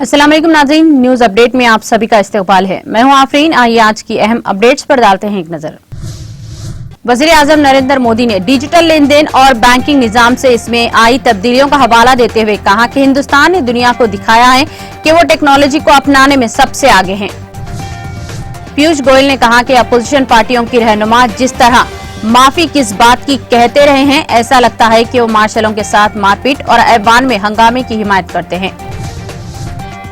अस्सलाम वालेकुम नाज़रीन, न्यूज अपडेट में आप सभी का इस्तकबाल है। मैं हूं आफरीन। आइए आज की अहम अपडेट्स पर डालते हैं एक नजर। वज़ीर आज़म नरेंद्र मोदी ने डिजिटल लेन देन और बैंकिंग निजाम से इसमें आई तब्दीलियों का हवाला देते हुए कहा कि हिंदुस्तान ने दुनिया को दिखाया है कि वो टेक्नोलॉजी को अपनाने में सबसे आगे हैं। पीयूष गोयल ने कहा कि अपोजिशन पार्टियों की रहनुमा जिस तरह माफी किस बात की कहते रहे हैं, ऐसा लगता है कि वो मार्शलों के साथ मारपीट और ऐवान में हंगामे की हिमायत करते हैं।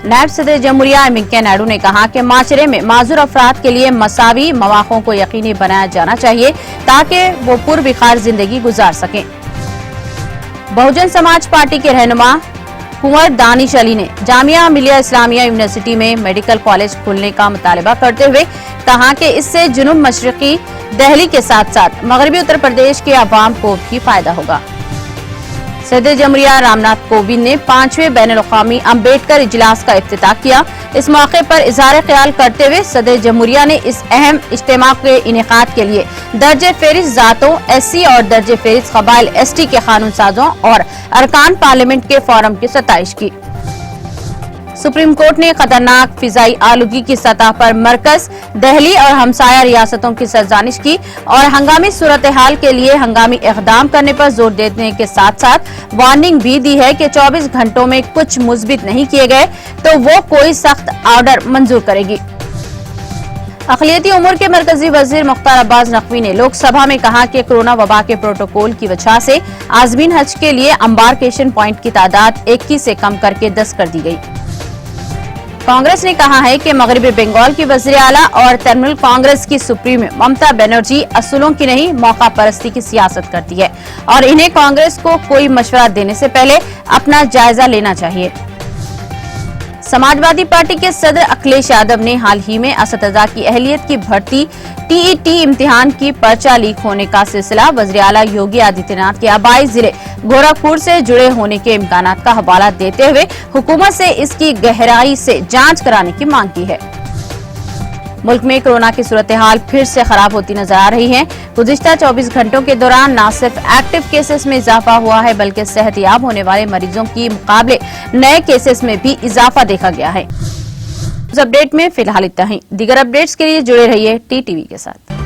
नायब सदर जमहूरिया वेंकैया नायडू ने कहा कि माशरे में माजूर अफराद के लिए मसावी मौक़ों को यकीनी बनाया जाना चाहिए ताकि वो पुरवक़ार जिंदगी गुजार सकें। बहुजन समाज पार्टी के रहनुमा कुंवर दानिश अली ने जामिया मिलिया इस्लामिया यूनिवर्सिटी में मेडिकल कॉलेज खोलने का मुतालबा करते हुए कहा कि इससे जुनूब मशरकी दिल्ली के साथ साथ मगरबी उत्तर प्रदेश के अवाम को भी फायदा होगा। सदर जमहूरिया रामनाथ कोविंद ने 5वें बैनुल-अक़वामी अम्बेडकर इजलास का इफ्तिताह किया। इस मौके पर इज़हार ख्याल करते हुए सदर जमहूरिया ने इस अहम इज्तिमा के इनेकाद के लिए दर्जे फेरिस्त जातों, SC और दर्जे फेरिस्त क़बाइल ST के कानून साजों और अरकान पार्लियामेंट के फोरम की सताइश की। सुप्रीम कोर्ट ने खतरनाक फिजाई आलूगी की सतह पर मरकज, दिल्ली और हमसाया रियासतों की सरजानिश की और हंगामी सूरत हाल के लिए हंगामी इक़दाम करने पर जोर देने के साथ साथ वार्निंग भी दी है कि 24 घंटों में कुछ मुस्बित नहीं किए गए तो वो कोई सख्त ऑर्डर मंजूर करेगी। अक़लियती उमूर के मरकजी वज़ीर मुख्तार अब्बास नकवी ने लोकसभा में कहा कि कोरोना वबा के प्रोटोकॉल की वजह से आज़मीन हज के लिए एम्बार्केशन पॉइंट की तादाद 21 से कम करके 10 कर दी गई। कांग्रेस ने कहा है कि मगरबी बंगाल की वज़ीर आला और तृणमूल कांग्रेस की सुप्रीम ममता बनर्जी असूलों की नहीं मौका परस्ती की सियासत करती है और इन्हें कांग्रेस को कोई मशवरा देने से पहले अपना जायजा लेना चाहिए। समाजवादी पार्टी के सदर अखिलेश यादव ने हाल ही में असतिज़ा की अहलियत की भर्ती TET इम्तिहान की पर्चा लीक होने का सिलसिला वज़ीर आला योगी आदित्यनाथ के आबाई जिले गोरखपुर से जुड़े होने के इम्कानात का हवाला देते हुए हुकूमत से इसकी गहराई से जांच कराने की मांग की है। मुल्क में कोरोना की सूरत हाल फिर से खराब होती नजर आ रही है। गुज़िश्ता 24 घंटों के दौरान न सिर्फ एक्टिव केसेस में इजाफा हुआ है बल्कि सेहतयाब होने वाले मरीजों की मुकाबले नए केसेस में भी इजाफा देखा गया है। इस अपडेट में फिलहाल इतना ही। दीगर अपडेट्स के लिए जुड़े रहिए TTV के साथ।